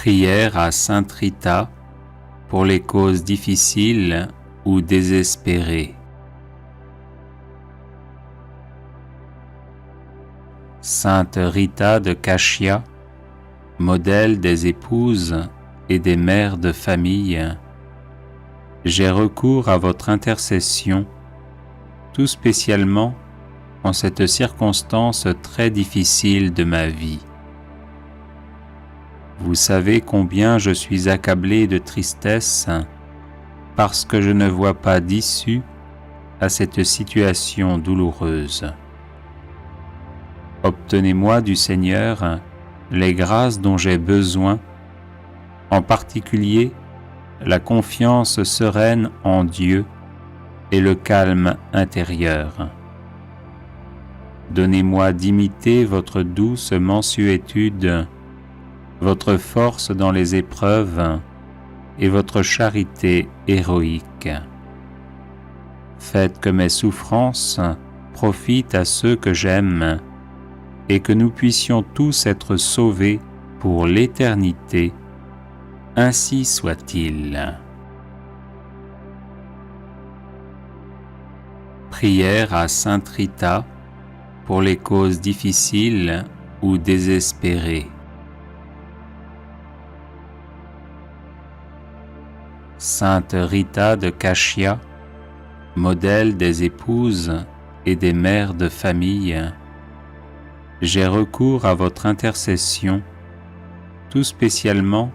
Prière à Sainte Rita pour les causes difficiles ou désespérées. Sainte Rita de Cashia, modèle des épouses et des mères de famille, j'ai recours à votre intercession, tout spécialement en cette circonstance très difficile de ma vie. Vous savez combien je suis accablé de tristesse parce que je ne vois pas d'issue à cette situation douloureuse. Obtenez-moi du Seigneur les grâces dont j'ai besoin, en particulier la confiance sereine en Dieu et le calme intérieur. Donnez-moi d'imiter votre douce mansuétude, votre force dans les épreuves et votre charité héroïque. Faites que mes souffrances profitent à ceux que j'aime et que nous puissions tous être sauvés pour l'éternité. Ainsi soit-il. Prière à Sainte Rita pour les causes difficiles ou désespérées. Sainte Rita de Cashia, modèle des épouses et des mères de famille, j'ai recours à votre intercession, tout spécialement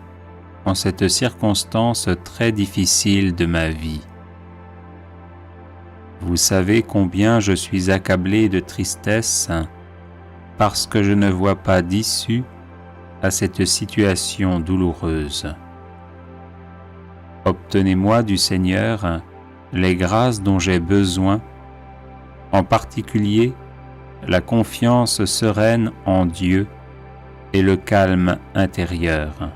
en cette circonstance très difficile de ma vie. Vous savez combien je suis accablé de tristesse parce que je ne vois pas d'issue à cette situation douloureuse. Obtenez-moi du Seigneur les grâces dont j'ai besoin, en particulier la confiance sereine en Dieu et le calme intérieur.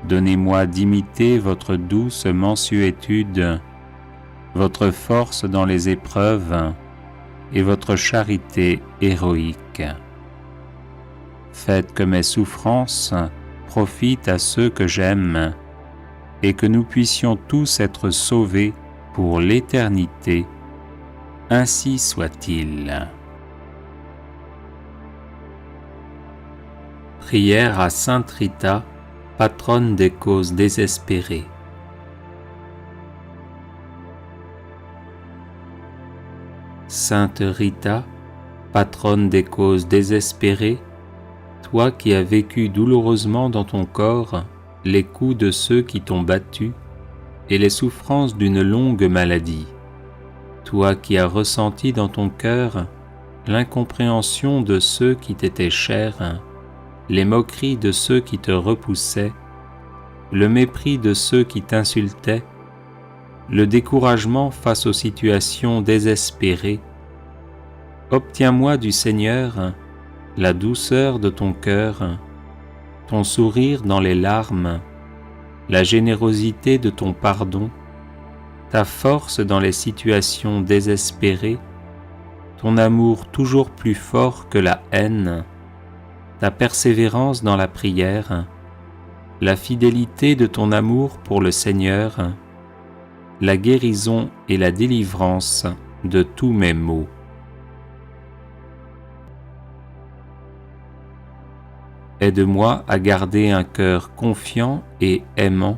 Donnez-moi d'imiter votre douce mansuétude, votre force dans les épreuves et votre charité héroïque. Faites que mes souffrances profitent à ceux que j'aime et que nous puissions tous être sauvés pour l'éternité. Ainsi soit-il. Prière à Sainte Rita, patronne des causes désespérées. Sainte Rita, patronne des causes désespérées, toi qui as vécu douloureusement dans ton corps les coups de ceux qui t'ont battu et les souffrances d'une longue maladie, toi qui as ressenti dans ton cœur l'incompréhension de ceux qui t'étaient chers, les moqueries de ceux qui te repoussaient, le mépris de ceux qui t'insultaient, le découragement face aux situations désespérées, obtiens-moi du Seigneur la douceur de ton cœur, ton sourire dans les larmes, la générosité de ton pardon, ta force dans les situations désespérées, ton amour toujours plus fort que la haine, ta persévérance dans la prière, la fidélité de ton amour pour le Seigneur, la guérison et la délivrance de tous mes maux. Aide-moi à garder un cœur confiant et aimant,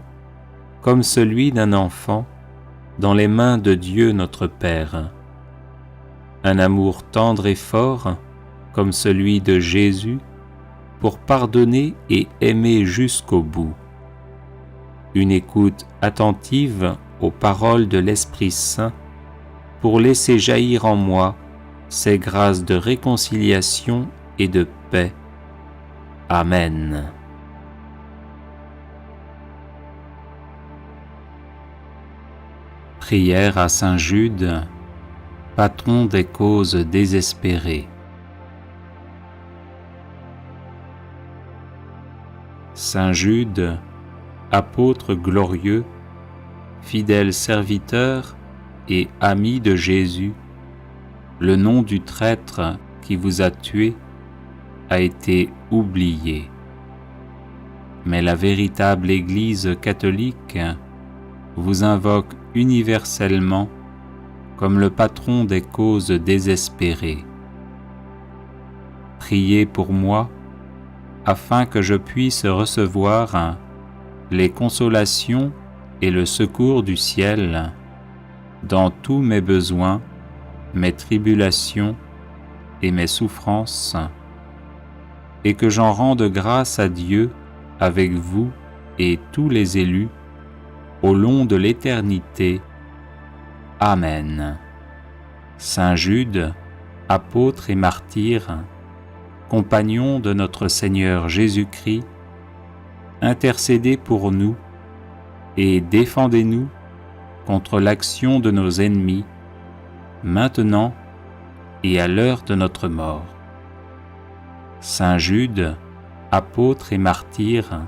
comme celui d'un enfant, dans les mains de Dieu notre Père. Un amour tendre et fort, comme celui de Jésus, pour pardonner et aimer jusqu'au bout. Une écoute attentive aux paroles de l'Esprit Saint, pour laisser jaillir en moi ces grâces de réconciliation et de paix. Amen. Prière à Saint Jude, patron des causes désespérées. Saint Jude, apôtre glorieux, fidèle serviteur et ami de Jésus, le nom du traître qui vous a tué a été oublié. mais la véritable Église catholique vous invoque universellement comme le patron des causes désespérées. Priez pour moi afin que je puisse recevoir les consolations et le secours du ciel dans tous mes besoins, mes tribulations et mes souffrances, et que j'en rende grâce à Dieu avec vous et tous les élus au long de l'éternité. Amen. Saint Jude, apôtre et martyr, compagnon de notre Seigneur Jésus-Christ, intercédez pour nous et défendez-nous contre l'action de nos ennemis, maintenant et à l'heure de notre mort. Saint Jude, apôtre et martyr,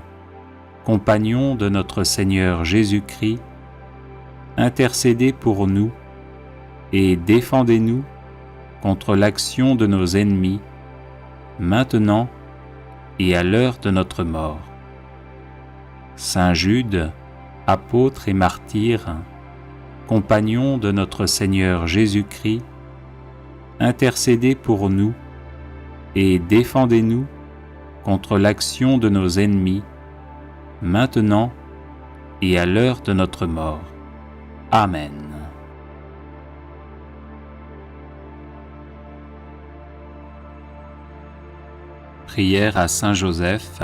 compagnon de notre Seigneur Jésus-Christ, intercédez pour nous et défendez-nous contre l'action de nos ennemis, maintenant et à l'heure de notre mort. Saint Jude, apôtre et martyr, compagnon de notre Seigneur Jésus-Christ, intercédez pour nous et défendez-nous contre l'action de nos ennemis, maintenant et à l'heure de notre mort. Amen. Prière à Saint Joseph,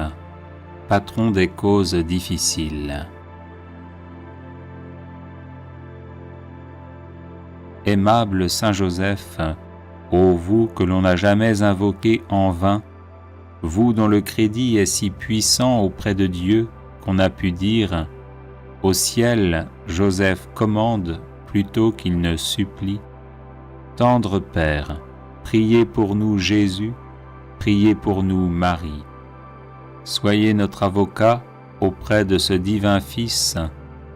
patron des causes difficiles. Aimable Saint Joseph, ô vous que l'on n'a jamais invoqué en vain, vous dont le crédit est si puissant auprès de Dieu qu'on a pu dire « Au ciel, Joseph commande plutôt qu'il ne supplie ». Tendre Père, priez pour nous Jésus, priez pour nous Marie. Soyez notre avocat auprès de ce divin Fils,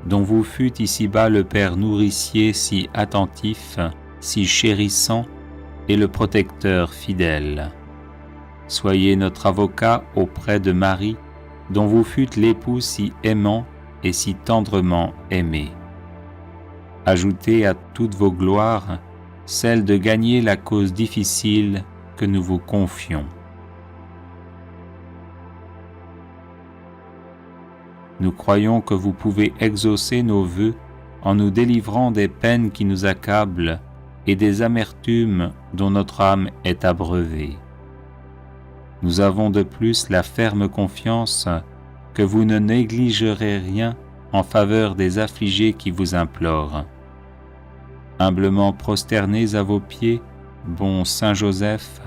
dont vous fûtes ici-bas le Père nourricier si attentif, si chérissant, et le protecteur fidèle. Soyez notre avocat auprès de Marie, dont vous fûtes l'époux si aimant et si tendrement aimé. Ajoutez à toutes vos gloires celle de gagner la cause difficile que nous vous confions. Nous croyons que vous pouvez exaucer nos vœux en nous délivrant des peines qui nous accablent et des amertumes dont notre âme est abreuvée. Nous avons de plus la ferme confiance que vous ne négligerez rien en faveur des affligés qui vous implorent. Humblement prosternés à vos pieds, bon Saint Joseph,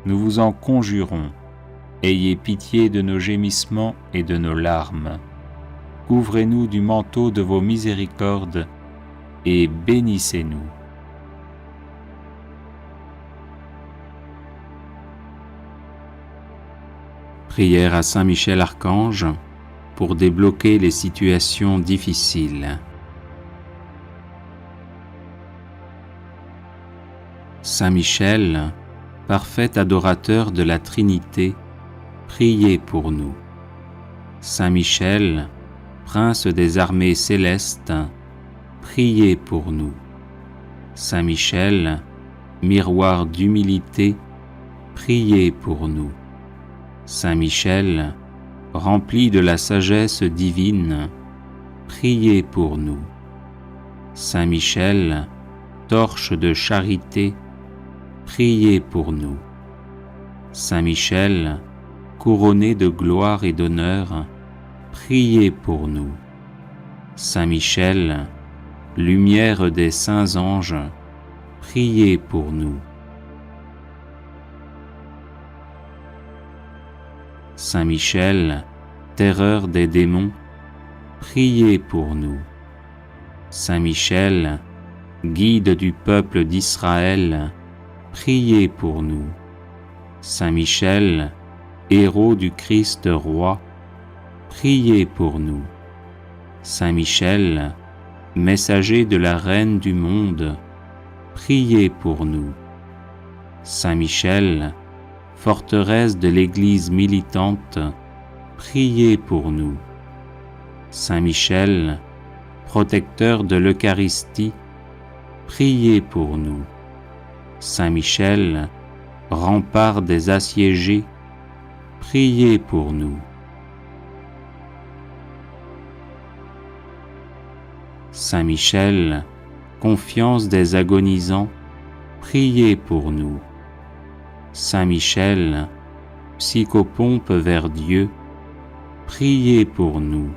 nous vous en conjurons, ayez pitié de nos gémissements et de nos larmes. Couvrez-nous du manteau de vos miséricordes et bénissez-nous. Prière à Saint Michel Archange pour débloquer les situations difficiles. Saint Michel, parfait adorateur de la Trinité, priez pour nous. Saint Michel, prince des armées célestes, priez pour nous. Saint Michel, miroir d'humilité, priez pour nous. Saint Michel, rempli de la sagesse divine, priez pour nous. Saint Michel, torche de charité, priez pour nous. Saint Michel, couronné de gloire et d'honneur, priez pour nous. Saint Michel, lumière des saints anges, priez pour nous. Saint Michel, terreur des démons, priez pour nous. Saint Michel, guide du peuple d'Israël, priez pour nous. Saint Michel, héros du Christ roi, priez pour nous. Saint Michel, messager de la Reine du monde, priez pour nous. Saint Michel, forteresse de l'Église militante, priez pour nous. Saint Michel, protecteur de l'Eucharistie, priez pour nous. Saint Michel, rempart des assiégés, priez pour nous. Saint Michel, confiance des agonisants, priez pour nous. Saint Michel, psychopompe vers Dieu, priez pour nous.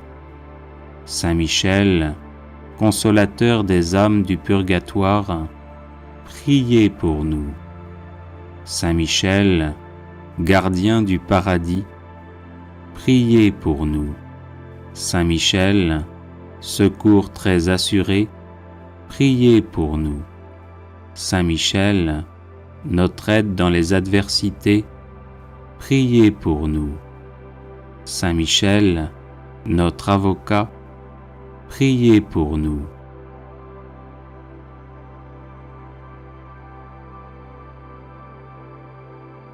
Saint Michel, consolateur des âmes du purgatoire, priez pour nous. Saint Michel, gardien du paradis, priez pour nous. Saint Michel, secours très assuré, priez pour nous. Saint Michel, notre aide dans les adversités, priez pour nous. Saint Michel, notre avocat, priez pour nous.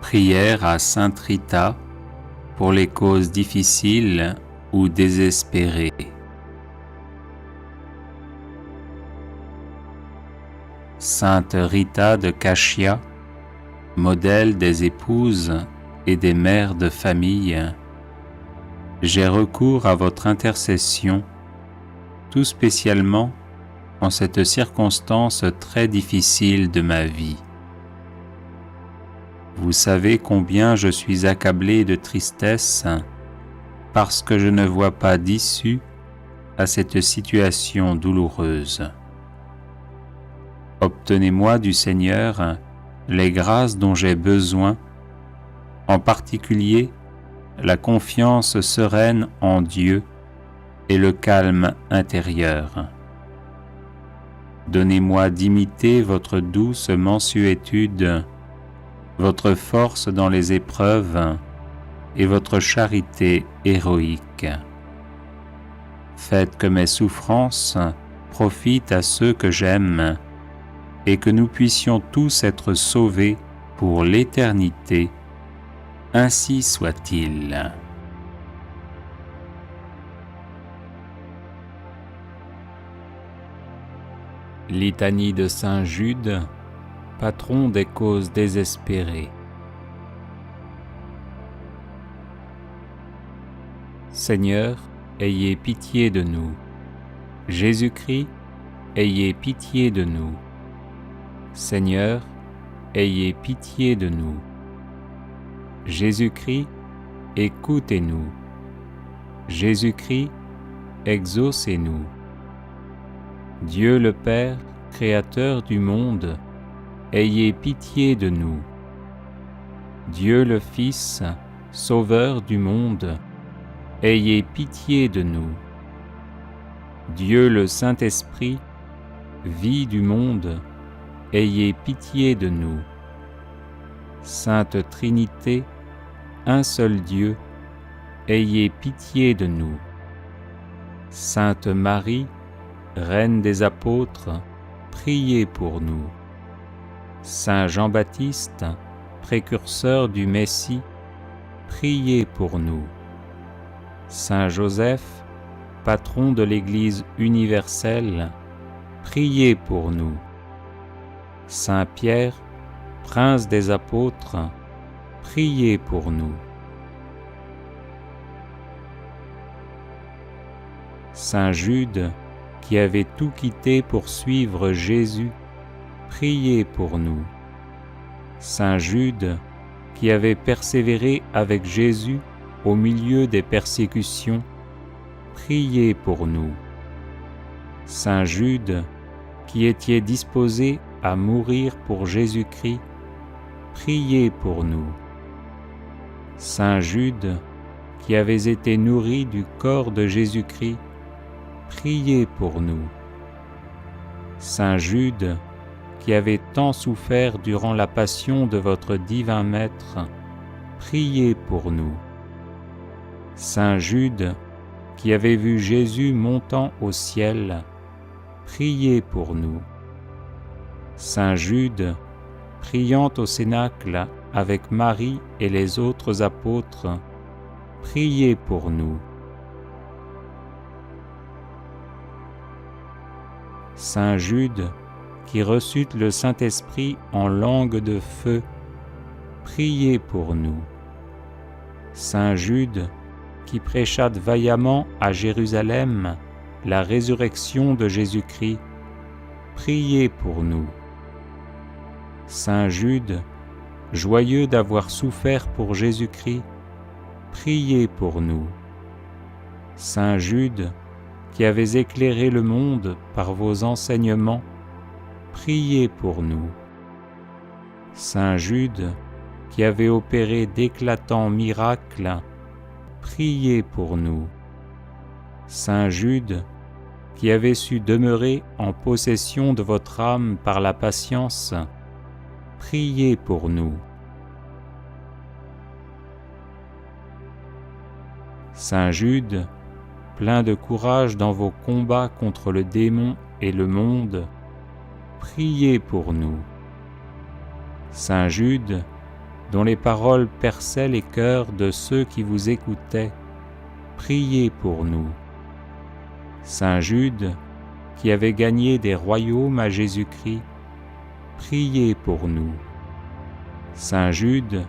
Prière à Sainte Rita pour les causes difficiles ou désespérées. Sainte Rita de Cachia, modèle des épouses et des mères de famille, j'ai recours à votre intercession, tout spécialement en cette circonstance très difficile de ma vie. Vous savez combien je suis accablé de tristesse parce que je ne vois pas d'issue à cette situation douloureuse. Obtenez-moi du Seigneur les grâces dont j'ai besoin, en particulier la confiance sereine en Dieu et le calme intérieur. Donnez-moi d'imiter votre douce mansuétude, votre force dans les épreuves et votre charité héroïque. Faites que mes souffrances profitent à ceux que j'aime et que nous puissions tous être sauvés pour l'éternité. Ainsi soit-il. Litanie de Saint Jude, patron des causes désespérées. Seigneur, ayez pitié de nous. Jésus-Christ, ayez pitié de nous. Seigneur, ayez pitié de nous. Jésus-Christ, écoutez-nous. Jésus-Christ, exaucez-nous. Dieu le Père, Créateur du monde, ayez pitié de nous. Dieu le Fils, Sauveur du monde, ayez pitié de nous. Dieu le Saint-Esprit, vie du monde, ayez pitié de nous. Sainte Trinité, un seul Dieu, ayez pitié de nous. Sainte Marie, Reine des apôtres, priez pour nous. Saint Jean-Baptiste, précurseur du Messie, priez pour nous. Saint Joseph, patron de l'Église universelle, priez pour nous. Saint Pierre, prince des apôtres, priez pour nous. Saint Jude, qui avait tout quitté pour suivre Jésus, priez pour nous. Saint Jude, qui avait persévéré avec Jésus au milieu des persécutions, priez pour nous. Saint Jude, qui étiez disposé à mourir pour Jésus-Christ, priez pour nous. Saint Jude, qui avez été nourri du corps de Jésus-Christ, priez pour nous. Saint Jude, qui avez tant souffert durant la passion de votre divin Maître, priez pour nous. Saint Jude, qui avez vu Jésus montant au ciel, priez pour nous. Saint Jude, priant au Cénacle avec Marie et les autres apôtres, priez pour nous. Saint Jude, qui reçut le Saint-Esprit en langue de feu, priez pour nous. Saint Jude, qui prêcha vaillamment à Jérusalem la résurrection de Jésus-Christ, priez pour nous. Saint Jude, joyeux d'avoir souffert pour Jésus-Christ, priez pour nous. Saint Jude, qui avez éclairé le monde par vos enseignements, priez pour nous. Saint Jude, qui avez opéré d'éclatants miracles, priez pour nous. Saint Jude, qui avez su demeurer en possession de votre âme par la patience, priez pour nous. Saint Jude, plein de courage dans vos combats contre le démon et le monde, priez pour nous. Saint Jude, dont les paroles perçaient les cœurs de ceux qui vous écoutaient, priez pour nous. Saint Jude, qui avait gagné des royaumes à Jésus-Christ, priez pour nous. Saint Jude,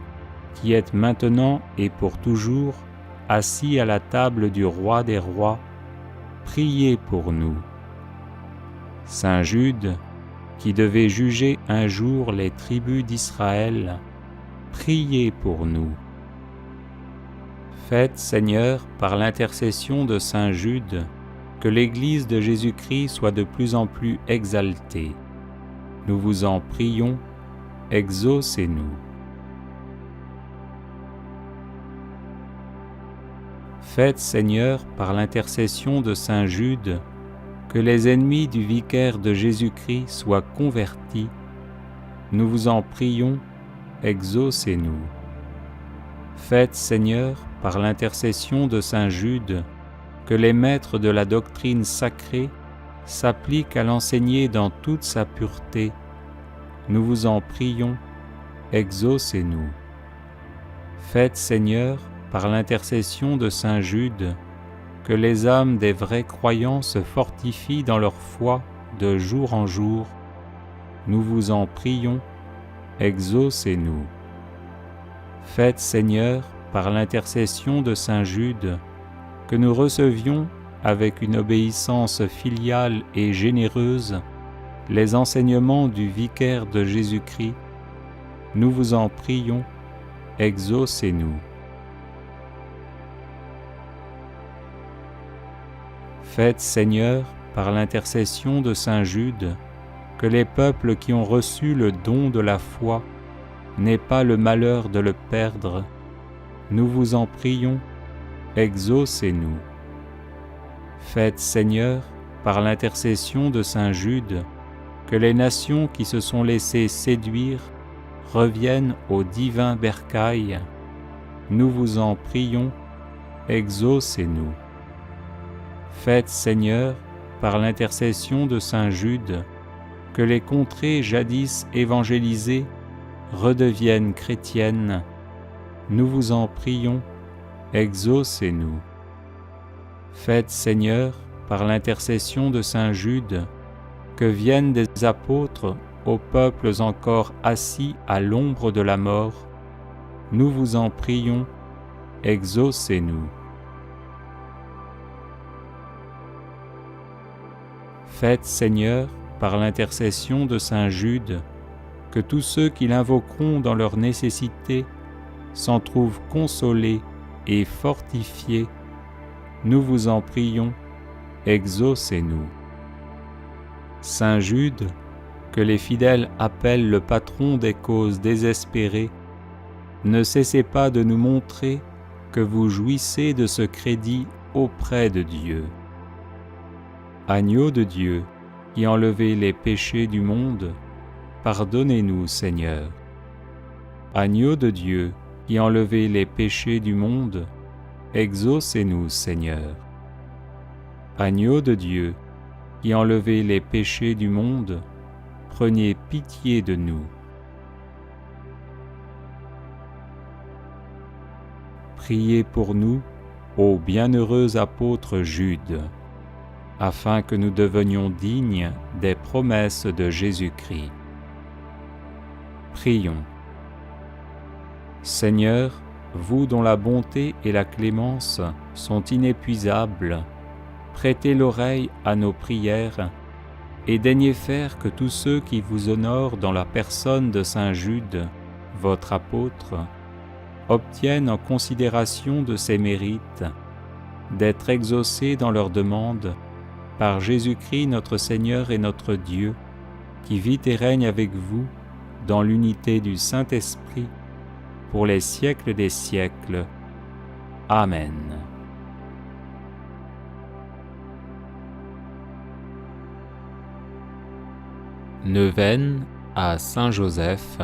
qui êtes maintenant et pour toujours assis à la table du roi des rois, priez pour nous. Saint Jude, qui devait juger un jour les tribus d'Israël, priez pour nous. Faites, Seigneur, par l'intercession de Saint Jude, que l'Église de Jésus-Christ soit de plus en plus exaltée. Nous vous en prions, exaucez-nous. Faites, Seigneur, par l'intercession de Saint Jude, que les ennemis du vicaire de Jésus-Christ soient convertis. Nous vous en prions, exaucez-nous. Faites, Seigneur, par l'intercession de Saint Jude, que les maîtres de la doctrine sacrée s'appliquent à l'enseigner dans toute sa pureté. Nous vous en prions, exaucez-nous. Faites, Seigneur, par l'intercession de Saint Jude, que les âmes des vrais croyants se fortifient dans leur foi de jour en jour. Nous vous en prions, exaucez-nous. Faites, Seigneur, par l'intercession de Saint Jude, que nous recevions, avec une obéissance filiale et généreuse, les enseignements du vicaire de Jésus-Christ. Nous vous en prions, exaucez-nous. Faites, Seigneur, par l'intercession de Saint Jude, que les peuples qui ont reçu le don de la foi n'aient pas le malheur de le perdre. Nous vous en prions, exaucez-nous. Faites, Seigneur, par l'intercession de Saint Jude, que les nations qui se sont laissées séduire reviennent au divin bercail. Nous vous en prions, exaucez-nous. Faites, Seigneur, par l'intercession de Saint Jude, que les contrées jadis évangélisées redeviennent chrétiennes. Nous vous en prions, exaucez-nous. Faites, Seigneur, par l'intercession de Saint Jude, que viennent des apôtres aux peuples encore assis à l'ombre de la mort. Nous vous en prions, exaucez-nous. Faites, Seigneur, par l'intercession de Saint Jude, que tous ceux qui l'invoqueront dans leur nécessité s'en trouvent consolés et fortifiés. Nous vous en prions, exaucez-nous. Saint Jude, que les fidèles appellent le patron des causes désespérées, ne cessez pas de nous montrer que vous jouissez de ce crédit auprès de Dieu. Agneau de Dieu, qui enlevez les péchés du monde, pardonnez-nous, Seigneur. Agneau de Dieu, qui enlevez les péchés du monde, exaucez-nous, Seigneur. Agneau de Dieu, qui enlevez les péchés du monde, prenez pitié de nous. Priez pour nous, ô bienheureux apôtre Jude, afin que nous devenions dignes des promesses de Jésus-Christ. Prions. Seigneur, vous dont la bonté et la clémence sont inépuisables, prêtez l'oreille à nos prières et daignez faire que tous ceux qui vous honorent dans la personne de saint Jude, votre apôtre, obtiennent en considération de ses mérites d'être exaucés dans leurs demandes par Jésus-Christ notre Seigneur et notre Dieu, qui vit et règne avec vous dans l'unité du Saint-Esprit, pour les siècles des siècles. Amen. Neuvaine à Saint Joseph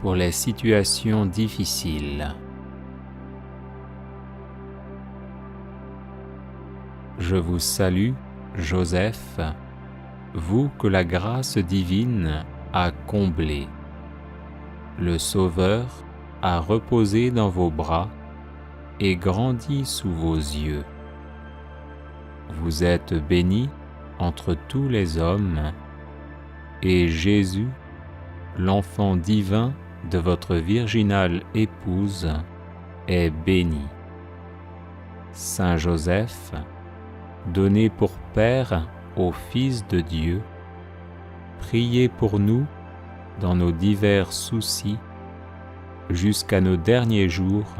pour les situations difficiles. Je vous salue, Joseph, vous que la grâce divine a comblé. Le Sauveur a reposé dans vos bras et grandi sous vos yeux. Vous êtes béni entre tous les hommes, et Jésus, l'enfant divin de votre virginale épouse, est béni. Saint Joseph, donné pour Père au Fils de Dieu, priez pour nous dans nos divers soucis jusqu'à nos derniers jours,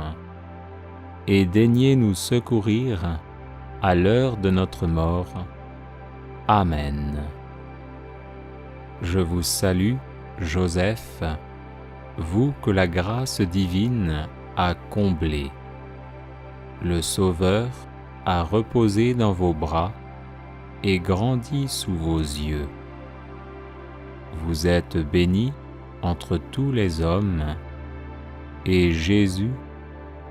et daignez nous secourir à l'heure de notre mort. Amen. Je vous salue, Joseph, vous que la grâce divine a comblé. Le Sauveur a reposé dans vos bras et grandi sous vos yeux. Vous êtes béni entre tous les hommes, et Jésus,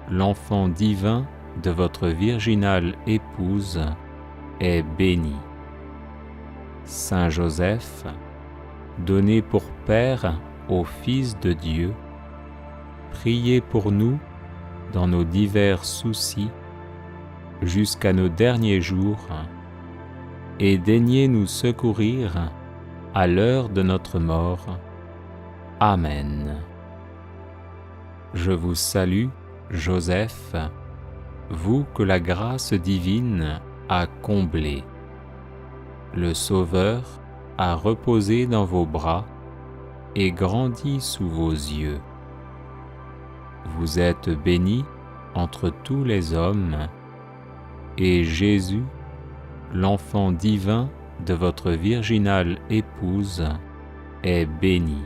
l'enfant divin de votre virginale épouse, est béni. Saint Joseph, donné pour Père au Fils de Dieu, priez pour nous dans nos divers soucis jusqu'à nos derniers jours, et daignez nous secourir à l'heure de notre mort. Amen. Je vous salue, Joseph, vous que la grâce divine a comblé. Le Sauveur a reposé dans vos bras et grandi sous vos yeux. Vous êtes béni entre tous les hommes, et Jésus, l'enfant divin de votre virginale épouse, est béni.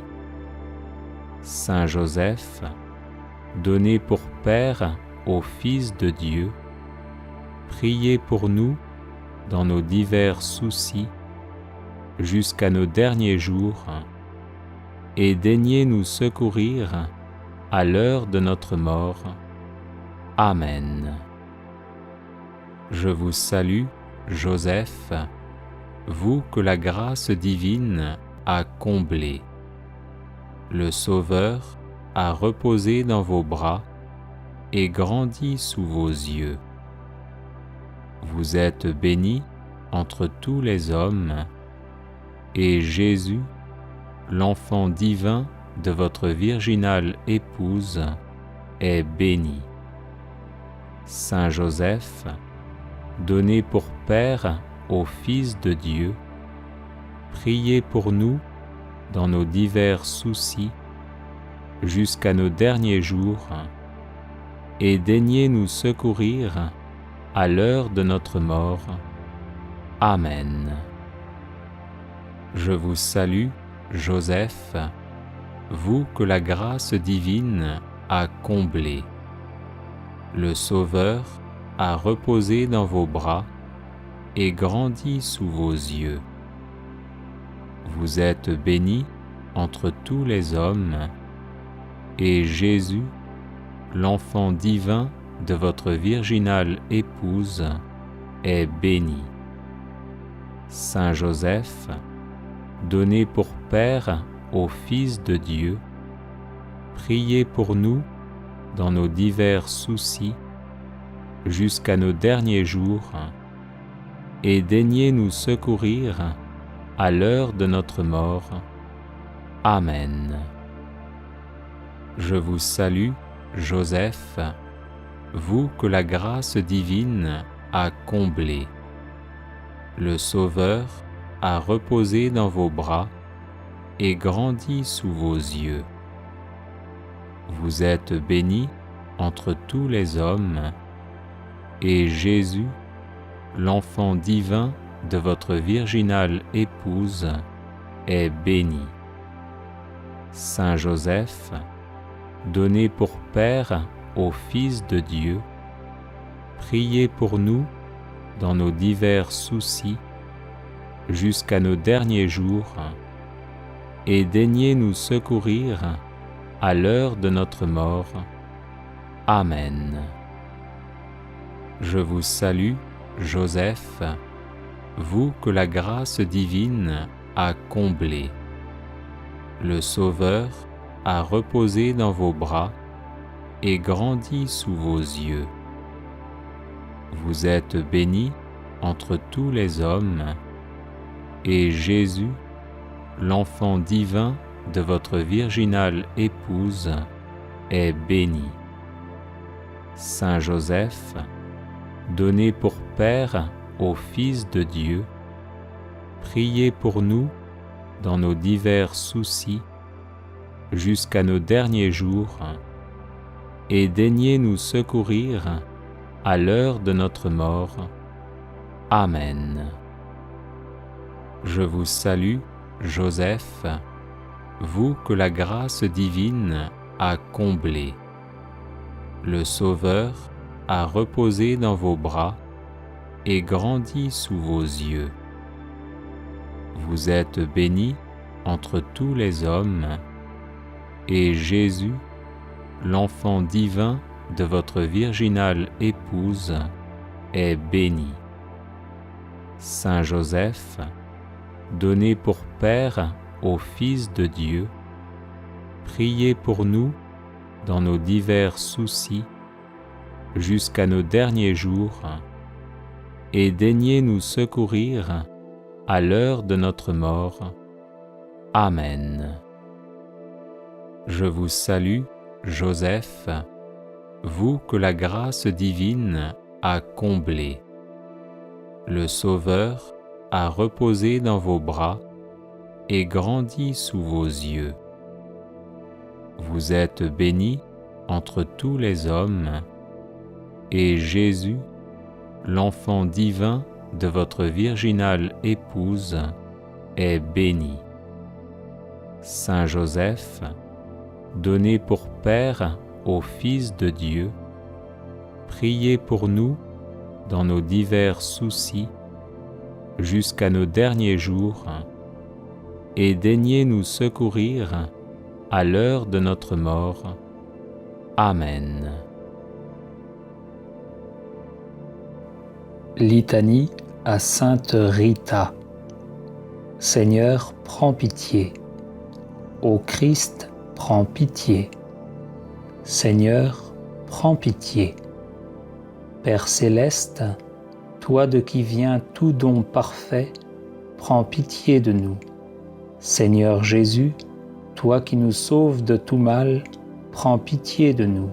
Saint Joseph, donné pour Père au Fils de Dieu, priez pour nous dans nos divers soucis jusqu'à nos derniers jours, et daignez nous secourir à l'heure de notre mort. Amen. Je vous salue, Joseph, vous que la grâce divine a comblé. Le Sauveur a reposé dans vos bras et grandi sous vos yeux. Vous êtes béni entre tous les hommes, et Jésus, l'enfant divin de votre virginale épouse, est béni. Saint Joseph, donné pour Père au Fils de Dieu, priez pour nous dans nos divers soucis jusqu'à nos derniers jours, et daignez nous secourir à l'heure de notre mort. Amen. Je vous salue, Joseph, vous que la grâce divine a comblé. Le Sauveur a reposé dans vos bras et grandi sous vos yeux. Vous êtes béni entre tous les hommes, et Jésus, l'enfant divin de votre virginale épouse, est béni. Saint Joseph, donné pour Père au Fils de Dieu, priez pour nous dans nos divers soucis, jusqu'à nos derniers jours, et daignez nous secourir à l'heure de notre mort. Amen. Je vous salue, Joseph, vous que la grâce divine a comblé. Le Sauveur a reposé dans vos bras et grandi sous vos yeux. Vous êtes bénie entre tous les hommes, et Jésus, l'enfant divin de votre virginale épouse, est béni. Saint Joseph, donné pour Père au Fils de Dieu, priez pour nous dans nos divers soucis, jusqu'à nos derniers jours, et daignez nous secourir à l'heure de notre mort. Amen. Je vous salue, Joseph, vous que la grâce divine a comblé. Le Sauveur a reposé dans vos bras et grandi sous vos yeux. Vous êtes bénie entre tous les hommes, et Jésus, l'enfant divin de votre virginale épouse, est béni. Saint Joseph, donné pour Père au Fils de Dieu, priez pour nous dans nos divers soucis, jusqu'à nos derniers jours, et daignez nous secourir à l'heure de notre mort. Amen. Je vous salue, Joseph, vous que la grâce divine a comblé. Le Sauveur a reposé dans vos bras et grandi sous vos yeux. Vous êtes bénie entre tous les hommes, et Jésus, l'enfant divin de votre virginale épouse, est béni. Saint Joseph, donné pour Père au Fils de Dieu, priez pour nous dans nos divers soucis, jusqu'à nos derniers jours, et daignez nous secourir à l'heure de notre mort. Amen. Je vous salue, Joseph, vous que la grâce divine a comblé. Le Sauveur a reposé dans vos bras et grandi sous vos yeux. Vous êtes bénie entre tous les hommes, et Jésus, l'enfant divin de votre virginale épouse, est béni. Saint Joseph, donné pour Père au Fils de Dieu, priez pour nous dans nos divers soucis, jusqu'à nos derniers jours, et daignez nous secourir à l'heure de notre mort. Amen. Litanie à Sainte Rita. Seigneur, prends pitié. Ô Christ, prends pitié. Seigneur, prends pitié. Père céleste, toi de qui vient tout don parfait, prends pitié de nous. Seigneur Jésus, toi qui nous sauves de tout mal, prends pitié de nous.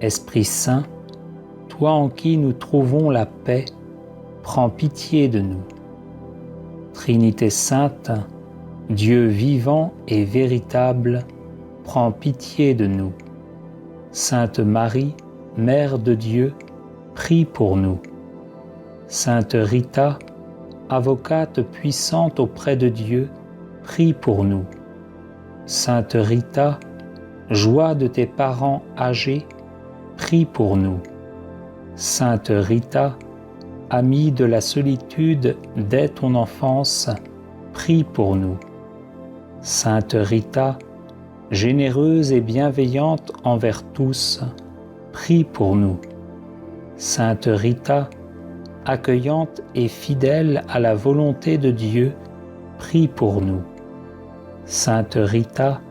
Esprit Saint, toi en qui nous trouvons la paix, prends pitié de nous. Trinité sainte, Dieu vivant et véritable, prends pitié de nous. Sainte Marie, Mère de Dieu, prie pour nous. Sainte Rita, avocate puissante auprès de Dieu, prie pour nous. Sainte Rita, joie de tes parents âgés, prie pour nous. Sainte Rita, amie de la solitude dès ton enfance, prie pour nous. Sainte Rita, généreuse et bienveillante envers tous, prie pour nous. Sainte Rita, accueillante et fidèle à la volonté de Dieu, prie pour nous. Sainte Rita,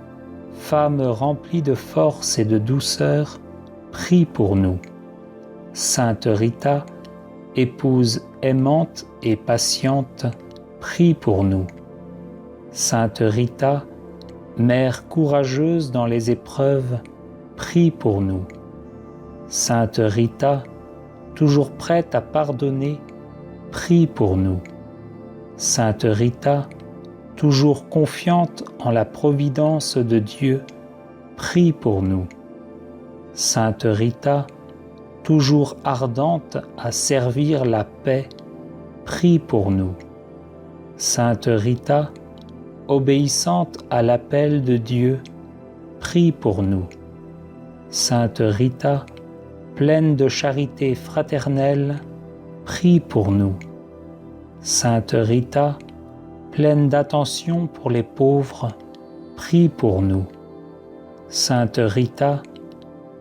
Femme remplie de force et de douceur, prie pour nous. Sainte Rita, épouse aimante et patiente, prie pour nous. Sainte Rita, mère courageuse dans les épreuves, prie pour nous. Sainte Rita, toujours prête à pardonner, prie pour nous. Sainte Rita, toujours confiante en la providence de Dieu, prie pour nous. Sainte Rita, toujours ardente à servir la paix, prie pour nous. Sainte Rita, obéissante à l'appel de Dieu, prie pour nous. Sainte Rita, pleine de charité fraternelle, prie pour nous. Sainte Rita, pleine d'attention pour les pauvres, prie pour nous. Sainte Rita,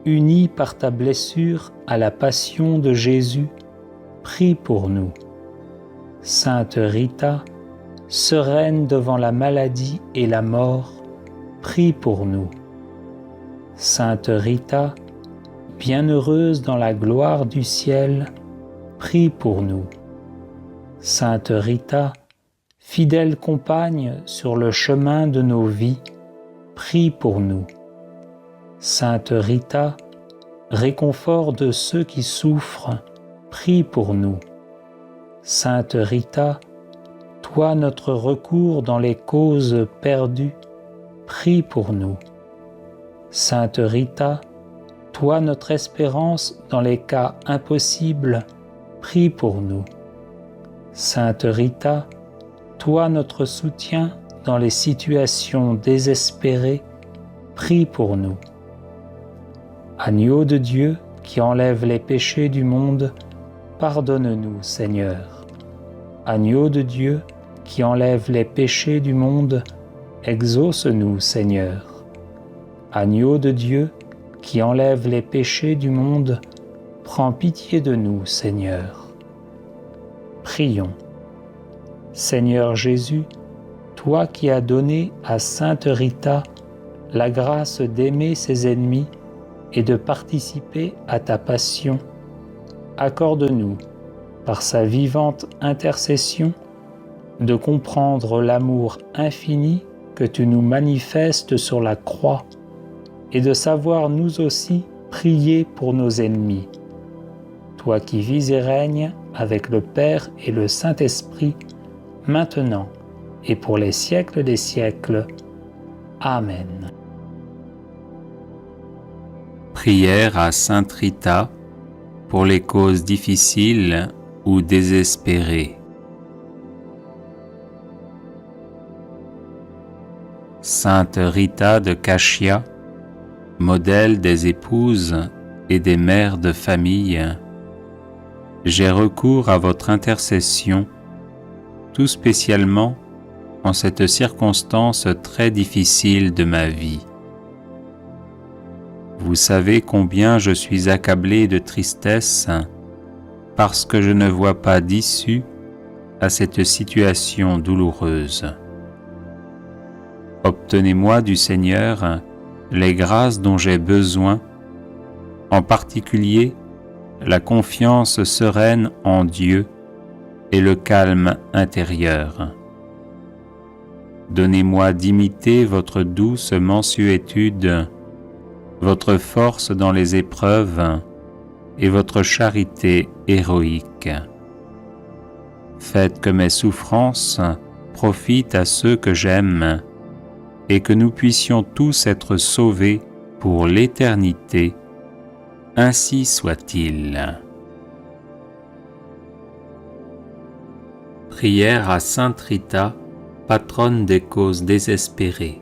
unie par ta blessure à la passion de Jésus, prie pour nous. Sainte Rita, sereine devant la maladie et la mort, prie pour nous. Sainte Rita, bienheureuse dans la gloire du ciel, prie pour nous. Sainte Rita, fidèle compagne sur le chemin de nos vies, prie pour nous. Sainte Rita, réconfort de ceux qui souffrent, prie pour nous. Sainte Rita, toi notre recours dans les causes perdues, prie pour nous. Sainte Rita, toi notre espérance dans les cas impossibles, prie pour nous. Sainte Rita, toi notre soutien dans les situations désespérées, prie pour nous. Agneau de Dieu qui enlève les péchés du monde, pardonne-nous, Seigneur. Agneau de Dieu qui enlève les péchés du monde, exauce-nous, Seigneur. Agneau de Dieu qui enlève les péchés du monde, prends pitié de nous, Seigneur. Prions. Seigneur Jésus, toi qui as donné à Sainte Rita la grâce d'aimer ses ennemis et de participer à ta passion, accorde-nous, par sa vivante intercession, de comprendre l'amour infini que tu nous manifestes sur la croix et de savoir nous aussi prier pour nos ennemis. Toi qui vis et règnes avec le Père et le Saint-Esprit, maintenant et pour les siècles des siècles. Amen. Prière à Sainte Rita pour les causes difficiles ou désespérées. Sainte Rita de Cachia, modèle des épouses et des mères de famille, j'ai recours à votre intercession, tout spécialement en cette circonstance très difficile de ma vie. Vous savez combien je suis accablé de tristesse parce que je ne vois pas d'issue à cette situation douloureuse. Obtenez-moi du Seigneur les grâces dont j'ai besoin, en particulier la confiance sereine en Dieu et le calme intérieur. Donnez-moi d'imiter votre douce mansuétude, votre force dans les épreuves et votre charité héroïque. Faites que mes souffrances profitent à ceux que j'aime et que nous puissions tous être sauvés pour l'éternité. Ainsi soit-il. Prière à Sainte Rita, patronne des causes désespérées.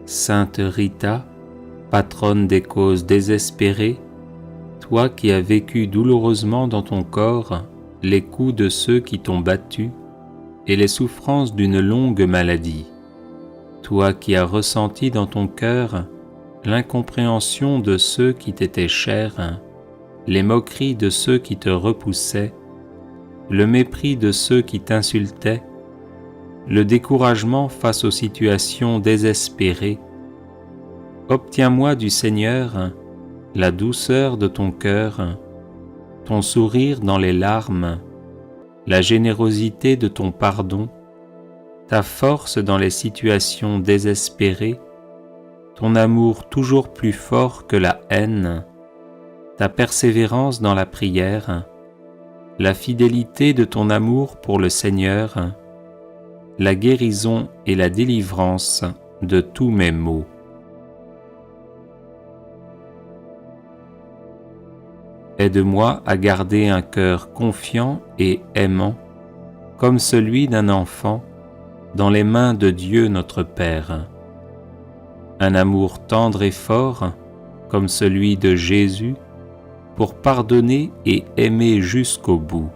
Sainte Rita, patronne des causes désespérées, toi qui as vécu douloureusement dans ton corps les coups de ceux qui t'ont battu et les souffrances d'une longue maladie, toi qui as ressenti dans ton cœur l'incompréhension de ceux qui t'étaient chers, les moqueries de ceux qui te repoussaient, le mépris de ceux qui t'insultaient, le découragement face aux situations désespérées, obtiens-moi du Seigneur la douceur de ton cœur, ton sourire dans les larmes, la générosité de ton pardon, ta force dans les situations désespérées, ton amour toujours plus fort que la haine, ta persévérance dans la prière, la fidélité de ton amour pour le Seigneur, la guérison et la délivrance de tous mes maux. Aide-moi à garder un cœur confiant et aimant, comme celui d'un enfant, dans les mains de Dieu notre Père. Un amour tendre et fort, comme celui de Jésus, pour pardonner et aimer jusqu'au bout.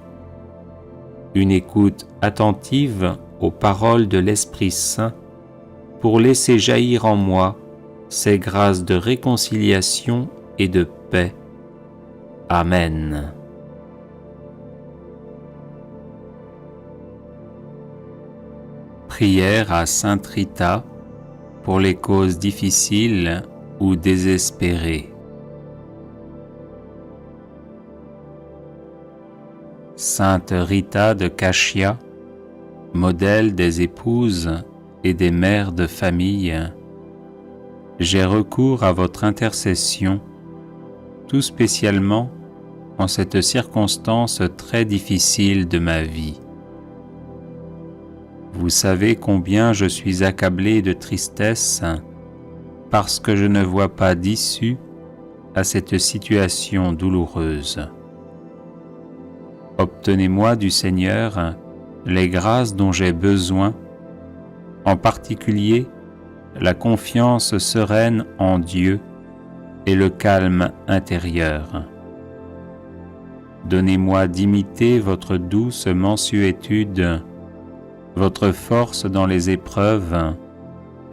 Une écoute attentive aux paroles de l'Esprit Saint, pour laisser jaillir en moi ces grâces de réconciliation et de paix. Amen. Prière à Sainte Rita pour les causes difficiles ou désespérées. Sainte Rita de Cachia, modèle des épouses et des mères de famille, j'ai recours à votre intercession, tout spécialement en cette circonstance très difficile de ma vie. Vous savez combien je suis accablé de tristesse parce que je ne vois pas d'issue à cette situation douloureuse. Obtenez-moi du Seigneur les grâces dont j'ai besoin, en particulier la confiance sereine en Dieu et le calme intérieur. Donnez-moi d'imiter votre douce mansuétude, votre force dans les épreuves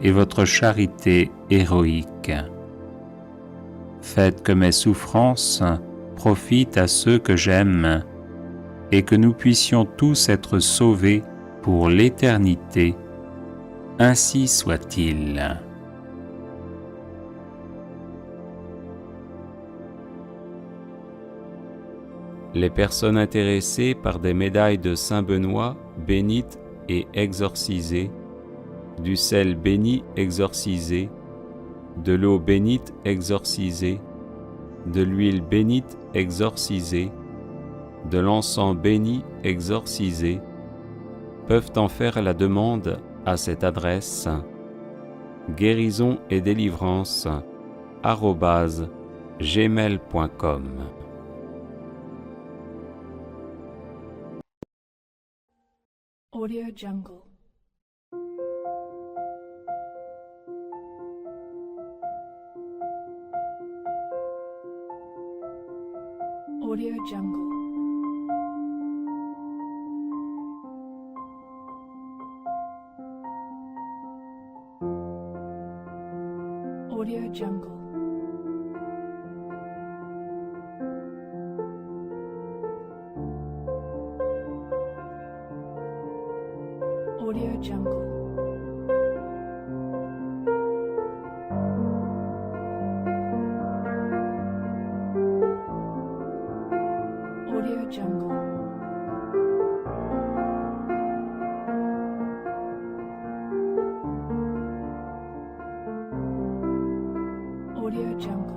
et votre charité héroïque. Faites que mes souffrances profitent à ceux que j'aime et que nous puissions tous être sauvés pour l'éternité. Ainsi soit-il. Les personnes intéressées par des médailles de Saint-Benoît bénites et exorcisées, du sel béni exorcisé, de l'eau bénite exorcisée, de l'huile bénite exorcisée, de l'encens béni exorcisé, peuvent en faire la demande à cette adresse guérison et délivrance @gmail.com. Audio Jungle. Audio Jungle. Audio Jungle. Audio Jungle. Audio Jungle. Audio Jungle.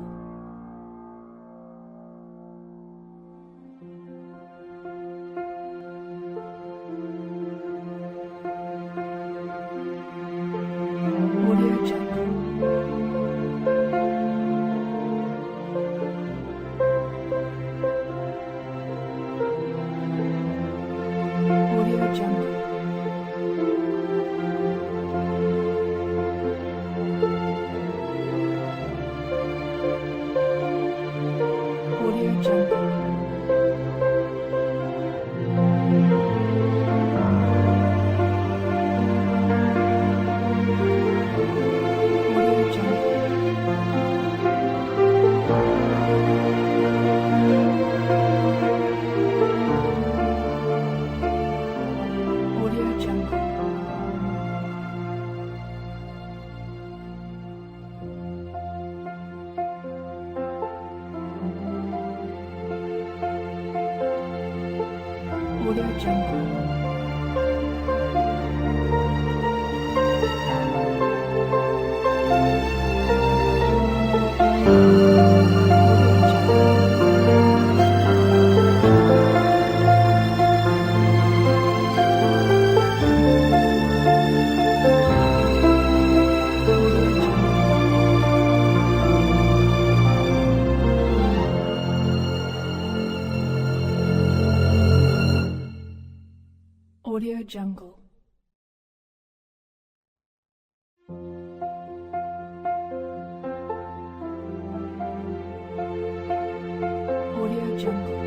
Audio Jungle. Audio Jungle. Audio Jungle.